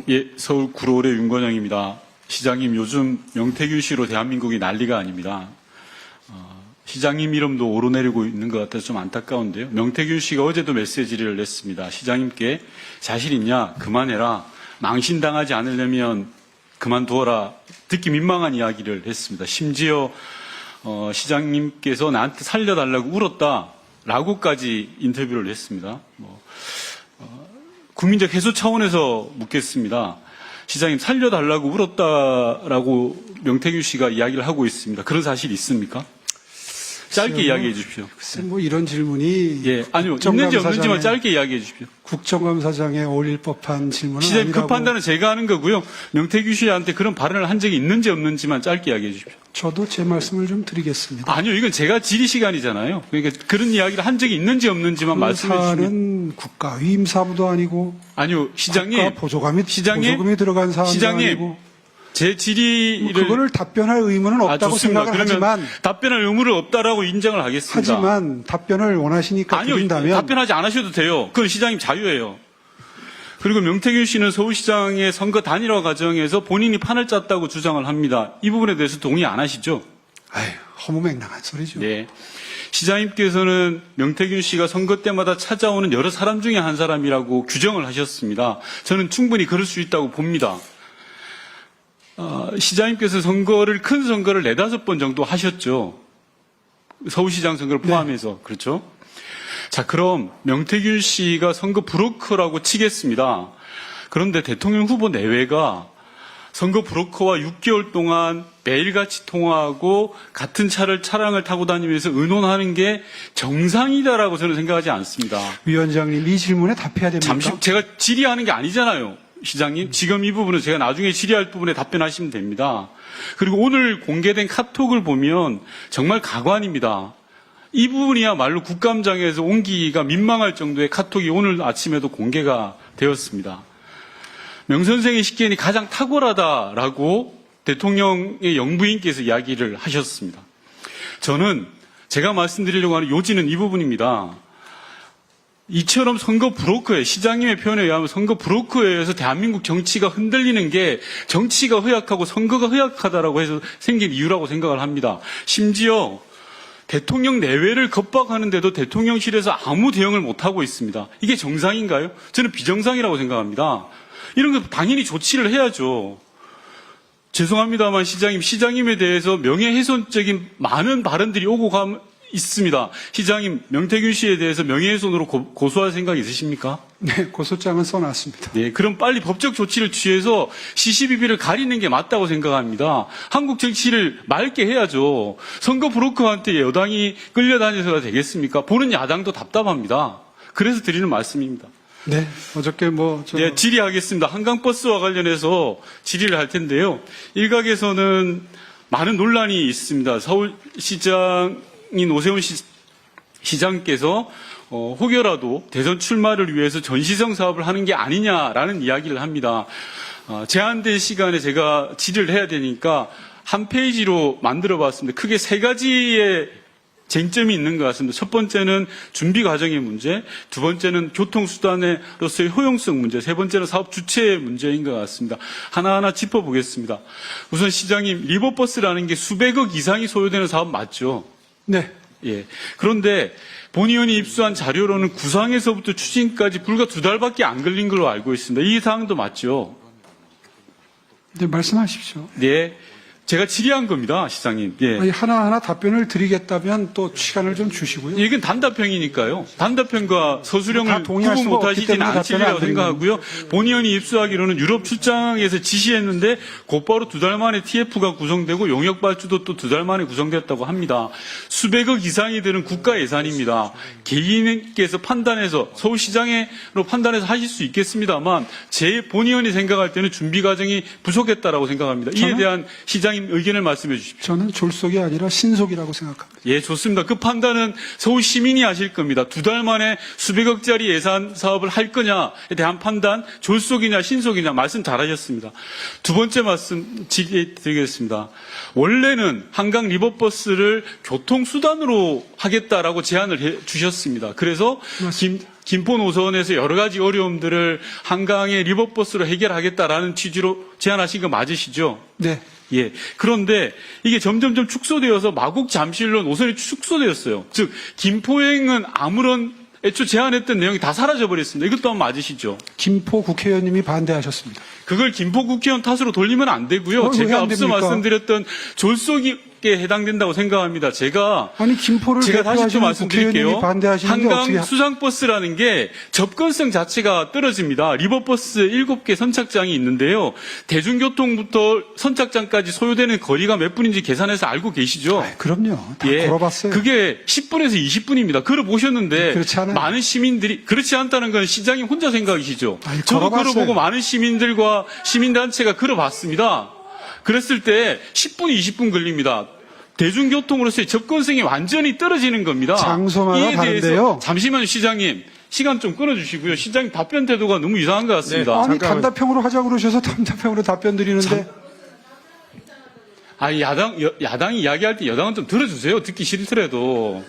예, 서울 구로울의 윤건영입니다. 시장님, 요즘 명태균 씨로 대한민국이 난리가 아닙니다. 시장님 이름도 오르내리고 있는 것 같아서 좀 안타까운데요. 명태균 씨가 어제도 메시지를 냈습니다. 시장님께 자신 있냐? 그만해라. 망신당하지 않으려면 그만두어라. 듣기 민망한 이야기를 했습니다. 심지어 시장님께서 나한테 살려달라고 울었다라고까지 인터뷰를 했습니다. 국민적 해소 차원에서 묻겠습니다. 시장님, 살려달라고 울었다라고 명태균 씨가 이야기를 하고 있습니다. 그런 사실 있습니까? 짧게 이야기해 주십시오. 글쎄, 이런 질문이. 예, 아니요. 있는지 없는지만 짧게 이야기해 주십시오. 국정감사장에 어울릴 법한 질문은 시장님, 아니라고. 그 판단은 제가 하는 거고요. 명태균 씨한테 그런 발언을 한 적이 있는지 없는지만 짧게 이야기해 주십시오. 저도 제 말씀을 좀 드리겠습니다. 아니요. 이건 제가 질의 시간이잖아요. 그러니까 그런 이야기를 한 적이 있는지 없는지만 말씀해 주시면. 사안은 국가 위임사부도 아니고. 아니요. 시장님. 국가 보조금이 들어간 사안도 시장님. 아니고. 제 질의를 그거를 답변할 의무는 없다고 좋습니다. 생각을 그러면 하지만 답변할 의무를 없다라고 인정을 하겠습니다. 하지만 답변을 원하시니까 아니요, 드린다면 답변하지 않으셔도 돼요. 그건 시장님 자유예요. 그리고 명태균 씨는 서울시장의 선거 단일화 과정에서 본인이 판을 짰다고 주장을 합니다. 이 부분에 대해서 동의 안 하시죠? 아유, 허무맹랑한 소리죠. 네. 시장님께서는 명태균 씨가 선거 때마다 찾아오는 여러 사람 중에 한 사람이라고 규정을 하셨습니다. 저는 충분히 그럴 수 있다고 봅니다. 시장님께서 큰 선거를 4-5번 정도 하셨죠. 서울시장 선거를 포함해서. 네. 그렇죠? 자, 그럼 명태균 씨가 선거 브로커라고 치겠습니다. 그런데 대통령 후보 내외가 선거 브로커와 6개월 동안 매일같이 통화하고 같은 차량을 타고 다니면서 의논하는 게 정상이다라고 저는 생각하지 않습니다. 위원장님, 이 질문에 답해야 됩니까? 잠시, 제가 질의하는 게 아니잖아요. 시장님, 지금 이 부분은 제가 나중에 질의할 부분에 답변하시면 됩니다. 그리고 오늘 공개된 카톡을 보면 정말 가관입니다. 이 부분이야말로 국감장에서 옮기기가 민망할 정도의 카톡이 오늘 아침에도 공개가 되었습니다. 명 선생의 식견이 가장 탁월하다라고 대통령의 영부인께서 이야기를 하셨습니다. 저는 제가 말씀드리려고 하는 요지는 이 부분입니다. 이처럼 선거 브로커에, 시장님의 표현에 의하면 선거 브로커에 의해서 대한민국 정치가 흔들리는 게 정치가 허약하고 선거가 허약하다라고 해서 생긴 이유라고 생각을 합니다. 심지어 대통령 내외를 겁박하는데도 대통령실에서 아무 대응을 못하고 있습니다. 이게 정상인가요? 저는 비정상이라고 생각합니다. 이런 거 당연히 조치를 해야죠. 죄송합니다만 시장님에 대해서 명예훼손적인 많은 발언들이 오고 있습니다. 시장님, 명태균 씨에 대해서 명예훼손으로 고소할 생각 있으십니까? 네, 고소장은 써놨습니다. 네, 그럼 빨리 법적 조치를 취해서 시시비비를 가리는 게 맞다고 생각합니다. 한국 정치를 맑게 해야죠. 선거 브로커한테 여당이 끌려다녀서가 되겠습니까? 보는 야당도 답답합니다. 그래서 드리는 말씀입니다. 네, 어저께 네, 질의하겠습니다. 한강버스와 관련해서 질의를 할 텐데요. 일각에서는 많은 논란이 있습니다. 서울시장인 오세훈 시장께서 혹여라도 대선 출마를 위해서 전시성 사업을 하는 게 아니냐라는 이야기를 합니다. 제한된 시간에 제가 질의를 해야 되니까 한 페이지로 만들어 봤습니다. 크게 3가지의 쟁점이 있는 것 같습니다. 첫 번째는 준비 과정의 문제, 두 번째는 교통수단으로서의 효용성 문제, 세 번째는 사업 주체의 문제인 것 같습니다. 하나하나 짚어보겠습니다. 우선 시장님, 리버버스라는 게 수백억 이상이 소요되는 사업 맞죠? 네. 예. 그런데 본 의원이 입수한 자료로는 구상에서부터 추진까지 불과 2달밖에 안 걸린 걸로 알고 있습니다. 이 사항도 맞죠? 네, 말씀하십시오. 네. 제가 질의한 겁니다, 시장님. 예. 아니, 하나하나 답변을 드리겠다면 또 시간을 좀 주시고요. 이건 단답형이니까요. 단답형과 서술형을 구분 못하시지는 않으리라고 생각하고요. 본 의원이 입수하기로는 유럽 출장에서 지시했는데 곧바로 2달 만에 TF가 구성되고 용역 발주도 또 2달 만에 구성됐다고 합니다. 수백억 이상이 드는 국가 예산입니다. 개인께서 판단해서 서울시장으로 판단해서 하실 수 있겠습니다만 제 본 의원이 생각할 때는 준비 과정이 부족했다라고 생각합니다. 이에 대한 시장님 의견을 말씀해 주십시오. 저는 졸속이 아니라 신속이라고 생각합니다. 예, 좋습니다. 그 판단은 서울 시민이 하실 겁니다. 2달 만에 수백억짜리 예산 사업을 할 거냐에 대한 판단, 졸속이냐 신속이냐 말씀 잘하셨습니다. 두 번째 말씀 드리겠습니다. 원래는 한강 리버버스를 교통수단으로 하겠다라고 제안을 해 주셨습니다. 그래서 김포 노선에서 여러 가지 어려움들을 한강의 리버버스로 해결하겠다라는 취지로 제안하신 거 맞으시죠? 네. 예. 그런데 이게 점점점 축소되어서 마곡 잠실로 노선이 축소되었어요. 즉 김포행은 아무런 애초 제안했던 내용이 다 사라져버렸습니다. 이것도 한번 맞으시죠? 김포 국회의원님이 반대하셨습니다. 그걸 김포 국회의원 탓으로 돌리면 안 되고요. 왜 제가 안 앞서 됩니까? 말씀드렸던 졸속에 해당된다고 생각합니다. 제가 김포를 다시 또 대표하시는 말씀드릴게요. 국회의원님이 반대하시는데 한강 어떻게 수상버스라는 게 접근성 자체가 떨어집니다. 리버버스 7개 선착장이 있는데요. 대중교통부터 선착장까지 소요되는 거리가 몇 분인지 계산해서 알고 계시죠? 그럼요. 다 걸어봤어요. 그게 10분에서 20분입니다. 걸어보셨는데 그렇지 않아요. 많은 시민들이 그렇지 않다는 건 시장님 혼자 생각이시죠? 아니, 저도 걸어봤어요. 걸어보고 많은 시민들과 시민단체가 걸어봤습니다. 그랬을 때 10분, 20분 걸립니다. 대중교통으로서의 접근성이 완전히 떨어지는 겁니다. 장소마다 이에 대해서 다른데요. 잠시만요, 시장님. 시간 좀 끊어주시고요. 시장님 답변 태도가 너무 이상한 것 같습니다. 아니 단답형으로 하자고 그러셔서 단답형으로 답변 드리는데 야당이 이야기할 때 여당은 좀 들어주세요. 듣기 싫더라도.